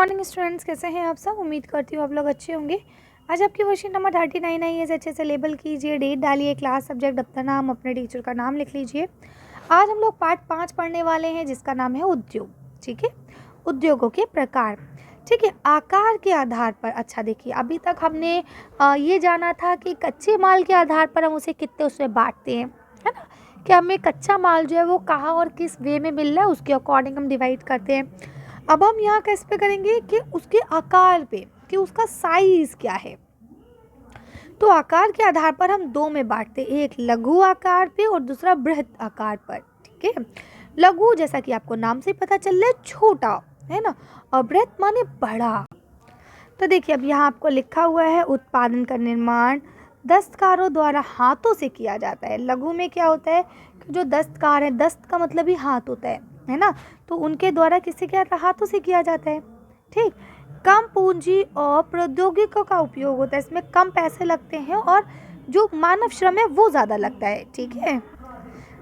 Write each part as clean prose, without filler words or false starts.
Morning students, कैसे हैं आप सब। उम्मीद करती हूँ आप लोग अच्छे होंगे। आज आपकी वर्कशीट नंबर 39 आई है। इसे अच्छे से लेबल कीजिए, डेट डालिए, क्लास, सब्जेक्ट, दफ्तर नाम, अपने टीचर का नाम लिख लीजिए। आज हम लोग पार्ट 5 पढ़ने वाले हैं, जिसका नाम है उद्योग। ठीक है, उद्योगों के प्रकार। ठीक है, आकार के आधार पर। अच्छा देखिए, अभी तक हमने ये जाना था कि कच्चे माल के आधार पर हम उसे कितने उसमें बांटते हैं, है ना, कि हमें कच्चा माल जो है वो कहाँ और किस वे में मिल रहा है, उसके अकॉर्डिंग हम डिवाइड करते हैं। अब हम यहाँ कैसे पे करेंगे कि उसके आकार पे, कि उसका साइज क्या है। तो आकार के आधार पर हम दो में बांटते हैं, एक लघु आकार पे और दूसरा बृहत आकार पर। ठीक है, लघु जैसा कि आपको नाम से पता चल रहा है, छोटा है ना, और बृहत माने बड़ा। तो देखिए, अब यहाँ आपको लिखा हुआ है, उत्पादन का निर्माण दस्तकारों द्वारा हाथों से किया जाता है। लघु में क्या होता है कि जो दस्तकार है, दस्त का मतलब ही हाथ होता है ना, तो उनके द्वारा किससे किया जाता है, हाथों से किया जाता है। ठीक, कम पूंजी और प्रौद्योगिकों का उपयोग होता है, इसमें कम पैसे लगते हैं और जो मानव श्रम है वो ज़्यादा लगता है। ठीक है,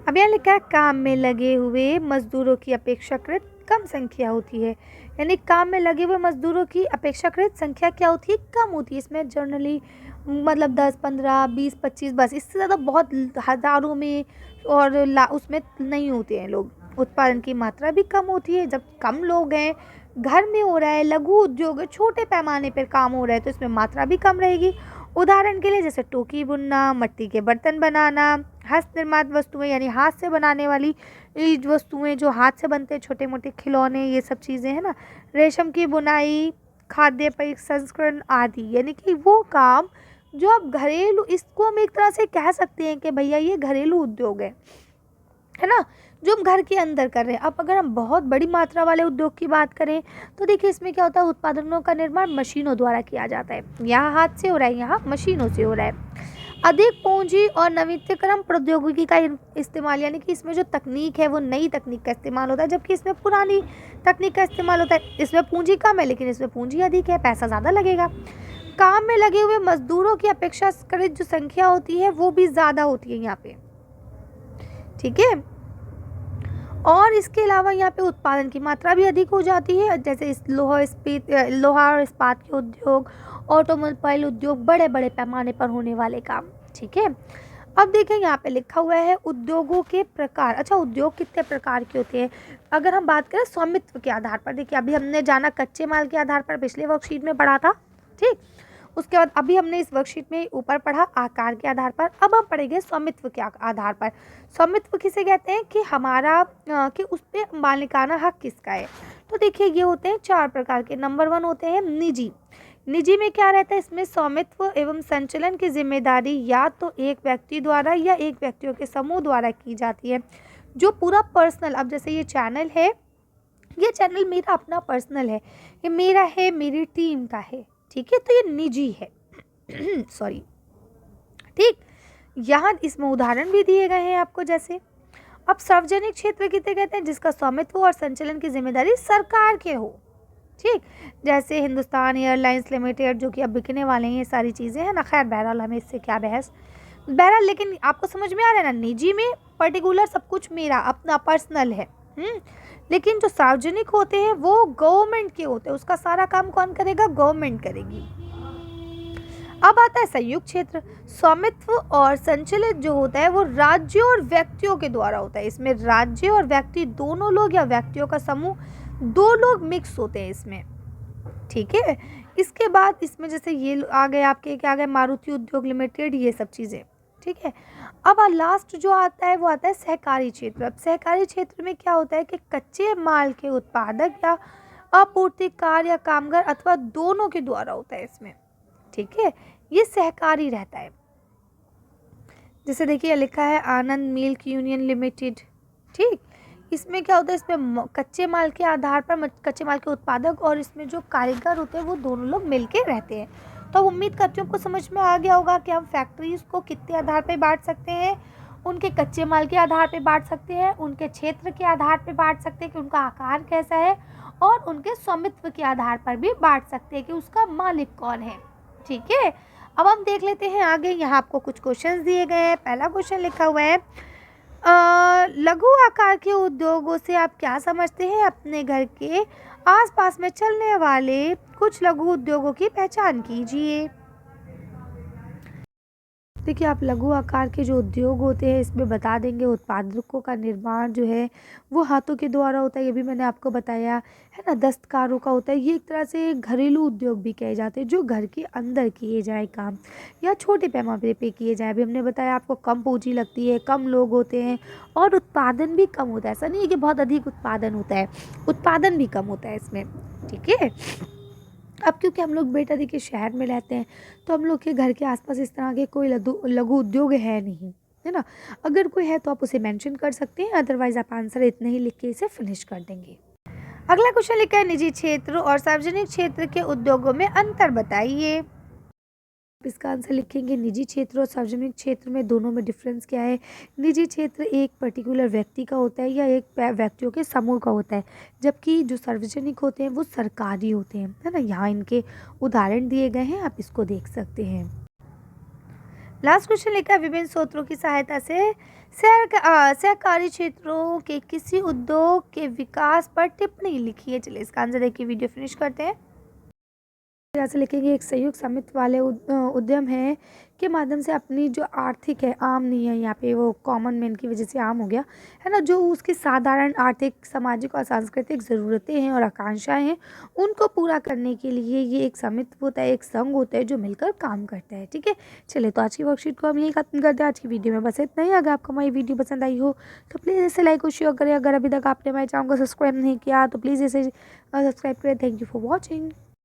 अब यहाँ लिखा है, काम में लगे हुए मजदूरों की अपेक्षाकृत कम संख्या होती है। यानी काम में लगे हुए मजदूरों की अपेक्षाकृत संख्या क्या होती है, कम होती है। इसमें जनरली मतलब 10, 15, 20, 25, बस इससे ज़्यादा बहुत हज़ारों में और उसमें नहीं होते हैं लोग। उत्पादन की मात्रा भी कम होती है। जब कम लोग हैं, घर में हो रहा है, लघु उद्योग है, छोटे पैमाने पर काम हो रहा है, तो इसमें मात्रा भी कम रहेगी। उदाहरण के लिए जैसे टोकी बुनना, मिट्टी के बर्तन बनाना, हस्त निर्मित वस्तुएं यानी हाथ से बनाने वाली वस्तुएं जो हाथ से बनते हैं, छोटे मोटे खिलौने, ये सब चीज़ें हैं ना, रेशम की बुनाई, खाद्य प्रसंस्करण आदि, यानी कि वो काम जो आप घरेलू, इसको हम एक तरह से कह सकते हैं कि भैया ये घरेलू उद्योग है ना, जो हम घर के अंदर कर रहे हैं। अब अगर हम बहुत बड़ी मात्रा वाले उद्योग की बात करें तो देखिए, इसमें क्या होता है, उत्पादनों का निर्माण मशीनों द्वारा किया जाता है। यहाँ हाथ से हो रहा है, यहाँ मशीनों से हो रहा है। अधिक पूंजी और नवीनतम प्रौद्योगिकी का इस्तेमाल, यानी कि इसमें जो तकनीक है वो नई तकनीक का इस्तेमाल होता है, जबकि इसमें पुरानी तकनीक का इस्तेमाल होता है। इसमें पूंजी कम है लेकिन इसमें पूंजी अधिक है, पैसा ज़्यादा लगेगा। काम में लगे हुए मजदूरों की अपेक्षाकृत जो संख्या होती है वो भी ज़्यादा होती है यहाँ पे। ठीक है, और इसके अलावा यहाँ पे उत्पादन की मात्रा भी अधिक हो जाती है। जैसे इस लोहा और इस्पात के उद्योग, ऑटोमोबाइल उद्योग, बड़े बड़े पैमाने पर होने वाले काम। ठीक है, अब देखें यहाँ पे लिखा हुआ है उद्योगों के प्रकार। अच्छा, उद्योग कितने प्रकार के होते हैं। अगर हम बात करें स्वामित्व के आधार पर, देखिए अभी हमने जाना कच्चे माल के आधार पर, पिछले वर्कशीट में पढ़ा था। ठीक, उसके बाद अभी हमने इस वर्कशीट में ऊपर पढ़ा आकार के आधार पर। अब हम पढ़ेंगे स्वामित्व के आधार पर। स्वामित्व किसे कहते हैं कि हमारा कि उस पर मालिकाना हक किसका है। तो देखिए, ये होते हैं 4 प्रकार के। नंबर 1 होते हैं निजी। निजी में क्या रहता है, इसमें स्वामित्व एवं संचालन की जिम्मेदारी या तो एक व्यक्ति द्वारा या एक व्यक्तियों के समूह द्वारा की जाती है, जो पूरा पर्सनल। अब जैसे ये चैनल है, ये चैनल मेरा अपना पर्सनल है, ये मेरा है, मेरी टीम का है। ठीक है, तो ये निजी है सॉरी। ठीक, यहाँ इसमें उदाहरण भी दिए गए हैं आपको। जैसे अब सार्वजनिक क्षेत्र किसे कहते हैं, जिसका स्वामित्व और संचालन की जिम्मेदारी सरकार के हो। ठीक, जैसे हिंदुस्तान एयरलाइंस लिमिटेड, जो कि अब बिकने वाले हैं, ये सारी चीज़ें हैं ना। खैर बहरहाल, हमें इससे क्या बहस, बहरहाल लेकिन आपको समझ में आ रहा है ना, निजी में पर्टिकुलर सब कुछ मेरा अपना पर्सनल है। लेकिन जो सार्वजनिक होते हैं वो गवर्नमेंट के होते हैं, उसका सारा काम कौन करेगा, गवर्नमेंट करेगी। अब आता है संयुक्त क्षेत्र। स्वामित्व और संचालित जो होता है वो राज्यों और व्यक्तियों के द्वारा होता है। इसमें राज्य और व्यक्ति दोनों लोग या व्यक्तियों का समूह, 2 लोग मिक्स होते हैं इसमें। ठीक है, इसके बाद इसमें जैसे ये आ गए आपके, क्या आ गए, मारुति उद्योग लिमिटेड, ये सब चीज़ें। ठीक है, अब लास्ट जो आता है वो आता है सहकारी क्षेत्र। अब सहकारी क्षेत्र में क्या होता है कि कच्चे माल के उत्पादक या आपूर्तिकार या कामगार अथवा दोनों के द्वारा होता है इसमें। ठीक है, ये सहकारी रहता है। जैसे देखिए लिखा है आनंद मिल्क यूनियन लिमिटेड। ठीक, इसमें क्या होता है, इसमें कच्चे माल के आधार पर कच्चे माल के उत्पादक और इसमें जो कारीगर होते हैं वो दोनों लोग मिलके रहते हैं। तो उम्मीद करती हूँ आपको समझ में आ गया होगा कि हम फैक्ट्रीज को कितने आधार पे बांट सकते हैं। उनके कच्चे माल के आधार पे बांट सकते हैं, उनके क्षेत्र के आधार पे बांट सकते हैं कि उनका आकार कैसा है, और उनके स्वामित्व के आधार पर भी बांट सकते हैं कि उसका मालिक कौन है। ठीक है, अब हम देख लेते हैं आगे। यहाँ आपको कुछ क्वेश्चंस दिए गए हैं। पहला क्वेश्चन लिखा हुआ है, लघु आकार के उद्योगों से आप क्या समझते हैं? अपने घर के आसपास में चलने वाले कुछ लघु उद्योगों की पहचान कीजिए। देखिए, आप लघु आकार के जो उद्योग होते हैं इसमें बता देंगे उत्पादकों का निर्माण जो है वो हाथों के द्वारा होता है, ये भी मैंने आपको बताया है ना। दस्तकारों का होता है, ये एक तरह से घरेलू उद्योग भी कहे जाते हैं जो घर के अंदर किए जाए काम या छोटे पैमाने पे किए जाए। अभी हमने बताया आपको कम पूंजी लगती है, कम लोग होते हैं और उत्पादन भी कम होता है। ऐसा नहीं है कि बहुत अधिक उत्पादन होता है, उत्पादन भी कम होता है इसमें, ठीक है। अब क्योंकि हम लोग बेटा देखिए शहर में रहते हैं तो हम लोग के घर के आसपास इस तरह के कोई लघु उद्योग है नहीं, है ना। अगर कोई है तो आप उसे मेंशन कर सकते हैं, अदरवाइज आप आंसर इतने ही लिख के इसे फिनिश कर देंगे। अगला क्वेश्चन लिखा है निजी क्षेत्र और सार्वजनिक क्षेत्र के उद्योगों में अंतर बताइए। इसका आंसर लिखेंगे निजी क्षेत्र और सार्वजनिक क्षेत्र में दोनों में डिफरेंस क्या है। निजी क्षेत्र एक पर्टिकुलर व्यक्ति का होता है या एक व्यक्तियों के समूह का होता है, जबकि जो सार्वजनिक होते हैं वो सरकारी होते हैं, है ना। यहाँ इनके उदाहरण दिए गए हैं, आप इसको देख सकते हैं। लास्ट क्वेश्चन लिखा है विभिन्न स्रोतों की सहायता से सहकारी क्षेत्रों के किसी उद्योग के विकास पर टिप्पणी लिखिए। चलिए इसका आंसर देखिए, वीडियो फिनिश करते हैं। यहाँ से लिखेंगे एक संयुक्त स्वामित्व वाले उद्यम है के माध्यम से अपनी जो आर्थिक है, आम नहीं है यहाँ पे, वो कॉमन मैन की वजह से आम हो गया है ना, जो उसकी साधारण आर्थिक सामाजिक और सांस्कृतिक ज़रूरतें हैं और आकांक्षाएं हैं उनको पूरा करने के लिए ये एक स्वामित्व होता है, एक संघ होता है जो मिलकर काम करता है, ठीक है। चलिए तो आज की वर्कशीट को हम यही खत्म करते हैं। आज की वीडियो में बस इतना ही। अगर आपको हमारी वीडियो पसंद आई हो तो प्लीज़ इसे लाइक और शेयर करें। अगर अभी तक आपने हमारे चैनल को सब्सक्राइब नहीं किया तो प्लीज़ इसे सब्सक्राइब करें। Thank you for watching.